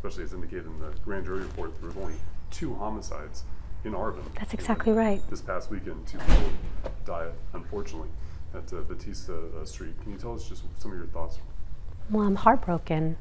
especially as indicated in the grand jury report, there was only 2 homicides in Arvin. That's exactly right. This past weekend, 2 people died, unfortunately, at Batista Street. Can you tell us just some of your thoughts? Well, I'm heartbroken.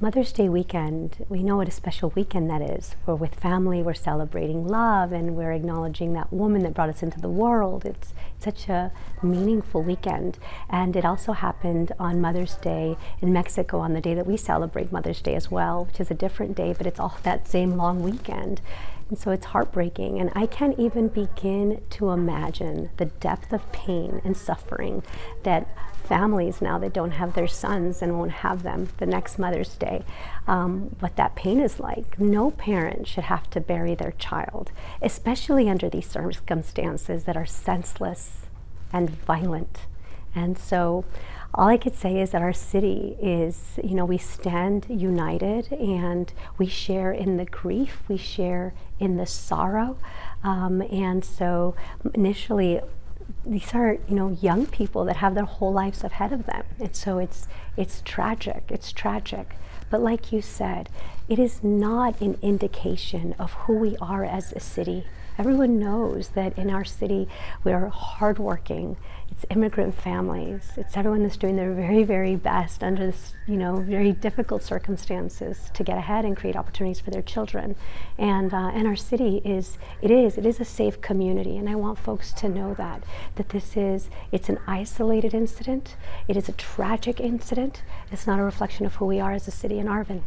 Mother's Day weekend, we know what a special weekend that is. We're with family, we're celebrating love, and we're acknowledging that woman that brought us into the world. It's such a meaningful weekend. And it also happened on Mother's Day in Mexico on the day that we celebrate Mother's Day as well, which is a different day, but it's all that same long weekend. And so it's heartbreaking, and I can't even begin to imagine the depth of pain and suffering that families now that don't have their sons and won't have them the next Mother's Day, what that pain is like. No parent should have to bury their child, especially under these circumstances that are senseless and violent. And so all I could say is that our city is, we stand united, and we share in the grief, we share in the sorrow. And so initially, these are, young people that have their whole lives ahead of them. And so it's tragic, it's tragic. But like you said, it is not an indication of who we are as a city. Everyone knows that in our city, we're hardworking. It's immigrant families. It's everyone that's doing their very, very best under this, very difficult circumstances to get ahead and create opportunities for their children. And our city is a safe community. And I want folks to know that it's an isolated incident. It is a tragic incident. It's not a reflection of who we are as a city in Arvin.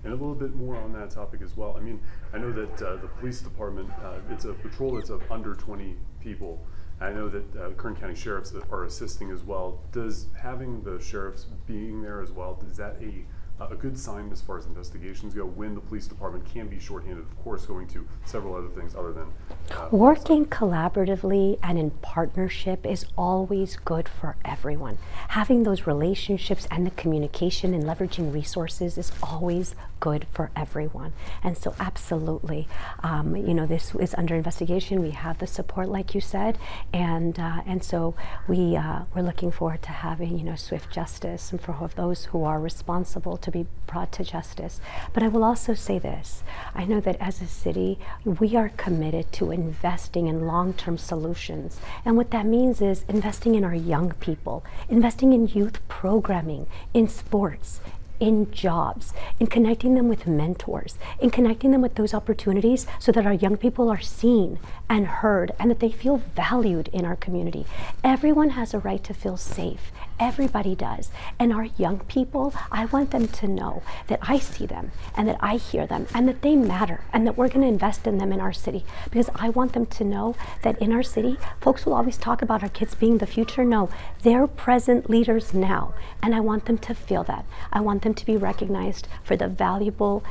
And a little bit more on that topic as well. I mean, I know that the police department, it's a patrol that's of under 20 people. I know that Kern County sheriffs are assisting as well. Does having the sheriffs being there as well, is that a good sign as far as investigations go when the police department can be shorthanded, of course, going to several other things other than working collaboratively and in partnership is always good for everyone. Having those relationships and the communication and leveraging resources is always good for everyone. And so absolutely, this is under investigation. We have the support, like you said, and so we're looking forward to having swift justice and for those who are responsible to be brought to justice. But I will also say this: I know that as a city, we are committed to investing in long-term solutions, and what that means is investing in our young people, investing in youth programming, in sports, in jobs, in connecting them with mentors, in connecting them with those opportunities so that our young people are seen and heard and that they feel valued in our community. Everyone has a right to feel safe. Everybody does. And our young people, I want them to know that I see them and that I hear them and that they matter and that we're going to invest in them in our city, because I want them to know that in our city, folks will always talk about our kids being the future. No, they're present leaders now, and I want them to feel that. I want them to be recognized for the valuable,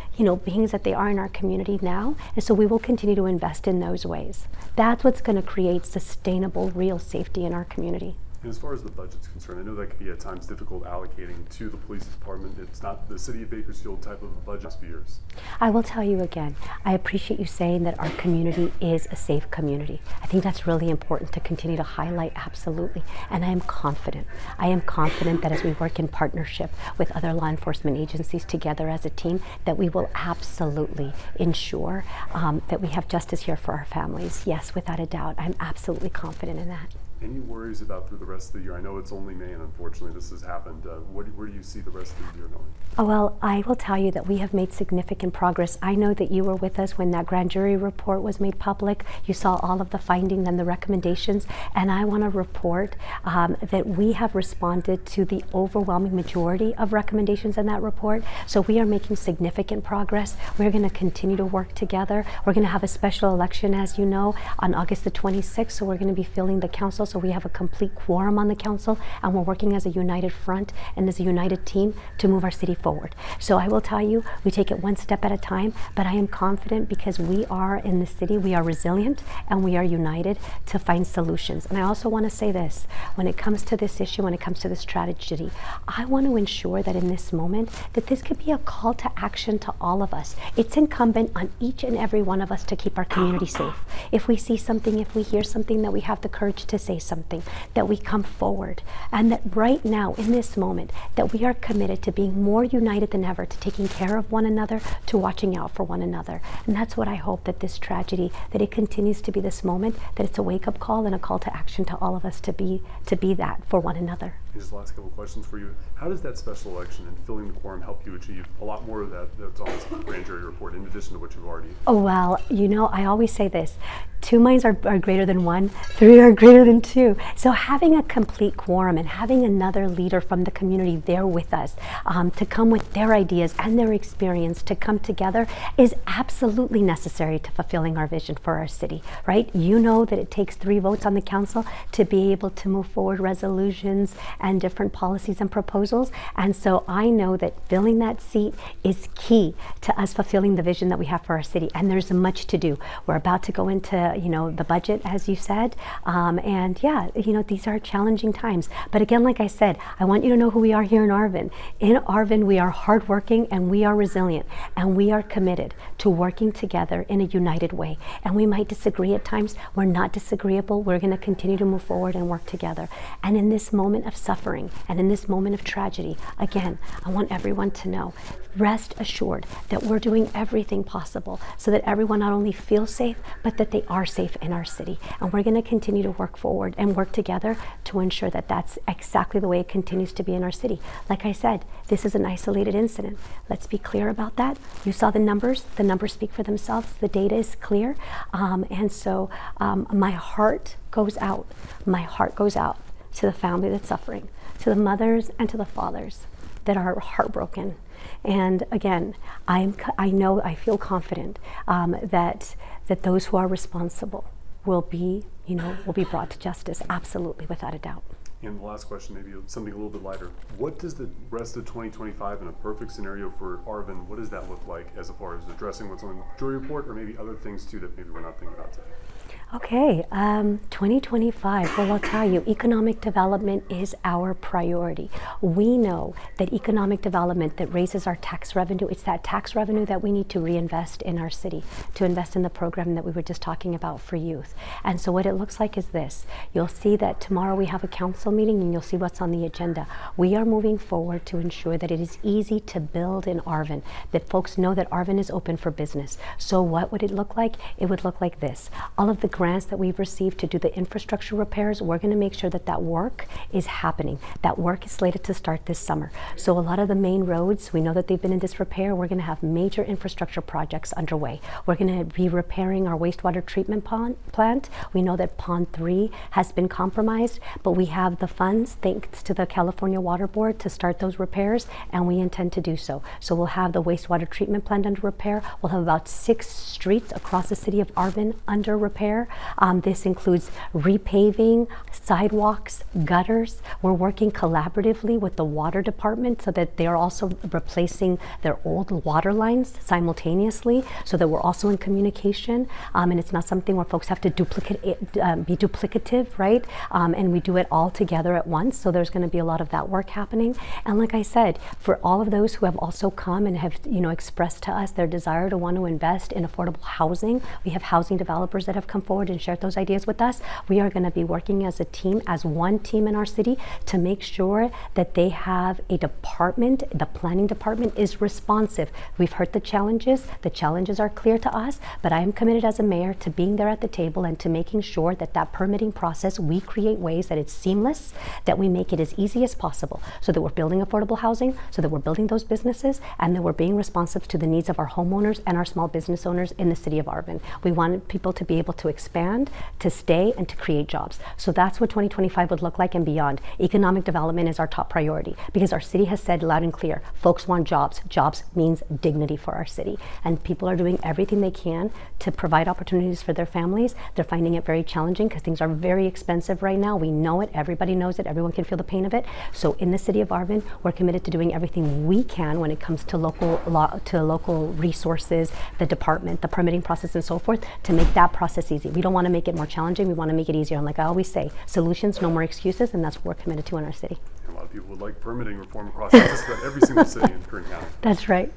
beings that they are in our community now, and so we will continue to invest in those ways. That's what's going to create sustainable, real safety in our community. And as far as the budget's concerned, I know that can be at times difficult allocating to the police department. It's not the city of Bakersfield type of a budget for years. I will tell you again, I appreciate you saying that our community is a safe community. I think that's really important to continue to highlight, absolutely. And I am confident that as we work in partnership with other law enforcement agencies together as a team, that we will absolutely ensure that we have justice here for our families. Yes, without a doubt. I'm absolutely confident in that. Any worries about through the rest of the year? I know it's only May, and unfortunately this has happened. Where do you see the rest of the year going? Oh, well, I will tell you that we have made significant progress. I know that you were with us when that grand jury report was made public. You saw all of the findings and the recommendations, and I want to report that we have responded to the overwhelming majority of recommendations in that report. So we are making significant progress. We're going to continue to work together. We're going to have a special election, as you know, on August the 26th, so we're going to be filling the council. So we have a complete quorum on the council, and we're working as a united front and as a united team to move our city forward. So I will tell you, we take it one step at a time, but I am confident because we are in the city, we are resilient, and we are united to find solutions. And I also want to say this, when it comes to this issue, when it comes to this tragedy, I want to ensure that in this moment, that this could be a call to action to all of us. It's incumbent on each and every one of us to keep our community safe. If we see something, if we hear something, that we have the courage to say is something, that we come forward, and that right now, in this moment, that we are committed to being more united than ever, to taking care of one another, to watching out for one another. And that's what I hope, that this tragedy, that it continues to be this moment, that it's a wake-up call and a call to action to all of us to be that for one another. And just last couple questions for you. How does that special election and filling the quorum help you achieve a lot more of that's on this grand jury report, in addition to what you've already? Oh, well, I always say this: 2 minds are greater than 1, 3 are greater than 2. So having a complete quorum and having another leader from the community there with us, to come with their ideas and their experience, to come together, is absolutely necessary to fulfilling our vision for our city, right? You know that it takes 3 votes on the council to be able to move forward resolutions and different policies and proposals. And so I know that filling that seat is key to us fulfilling the vision that we have for our city. And there's much to do. We're about to go into, the budget, as you said. And yeah, these are challenging times. But again, like I said, I want you to know who we are here in Arvin. In Arvin, we are hardworking and we are resilient. And we are committed to working together in a united way. And we might disagree at times. We're not disagreeable. We're going to continue to move forward and work together. And in this moment of suffering and in this moment of tragedy, again, I want everyone to know, rest assured that we're doing everything possible so that everyone not only feels safe, but that they are safe in our city. And we're going to continue to work forward and work together to ensure that that's exactly the way it continues to be in our city. Like I said, this is an isolated incident. Let's be clear about that. You saw the numbers. The numbers speak for themselves. The data is clear. And so my heart goes out. My heart goes out to the family that's suffering, to the mothers and to the fathers that are heartbroken. And again, I feel confident that those who are responsible will be brought to justice, absolutely, without a doubt. And the last question, maybe something a little bit lighter. What does the rest of 2025, in a perfect scenario for Arvin, what does that look like as far as addressing what's on the jury report, or maybe other things too that maybe we're not thinking about today? Okay, 2025, well, I'll tell you, economic development is our priority. We know that economic development that raises our tax revenue, it's that tax revenue that we need to reinvest in our city, to invest in the program that we were just talking about for youth. And so what it looks like is this. You'll see that tomorrow we have a council meeting and you'll see what's on the agenda. We are moving forward to ensure that it is easy to build in Arvin, that folks know that Arvin is open for business. So what would it look like? It would look like this. All of the grants that we've received to do the infrastructure repairs, we're going to make sure that work is happening. That work is slated to start this summer. So a lot of the main roads, we know that they've been in disrepair. We're going to have major infrastructure projects underway. We're going to be repairing our wastewater treatment plant. We know that Pond 3 has been compromised, but we have the funds, thanks to the California Water Board, to start those repairs, and we intend to do so. So we'll have the wastewater treatment plant under repair. We'll have about 6 streets across the city of Arvin under repair. This includes repaving, sidewalks, gutters. We're working collaboratively with the water department so that they're also replacing their old water lines simultaneously, so that we're also in communication. And it's not something where folks have to be duplicative, right? And we do it all together at once. So there's going to be a lot of that work happening. And like I said, for all of those who have also come and have expressed to us their desire to want to invest in affordable housing, we have housing developers that have come forward and shared those ideas with us. We are going to be working as a team, as one team in our city, to make sure that they have a department, the planning department is responsive. We've heard the challenges are clear to us, but I am committed as a mayor to being there at the table and to making sure that permitting process, we create ways that it's seamless, that we make it as easy as possible, so that we're building affordable housing, so that we're building those businesses, and that we're being responsive to the needs of our homeowners and our small business owners in the city of Arvin. We want people to be able to expand, to stay, and to create jobs. So that's what 2025 would look like and beyond. Economic development is our top priority because our city has said loud and clear, folks want jobs. Jobs means dignity for our city. And people are doing everything they can to provide opportunities for their families. They're finding it very challenging because things are very expensive right now. We know it, everybody knows it, everyone can feel the pain of it. So in the city of Arvin, we're committed to doing everything we can when it comes to local resources, the department, the permitting process, and so forth, to make that process easy. We don't want to make it more challenging, we want to make it easier. And like I always say, solutions, no more excuses, and that's what we're committed to in our city. A lot of people would like permitting reform across just about every single city in Kern County. That's right.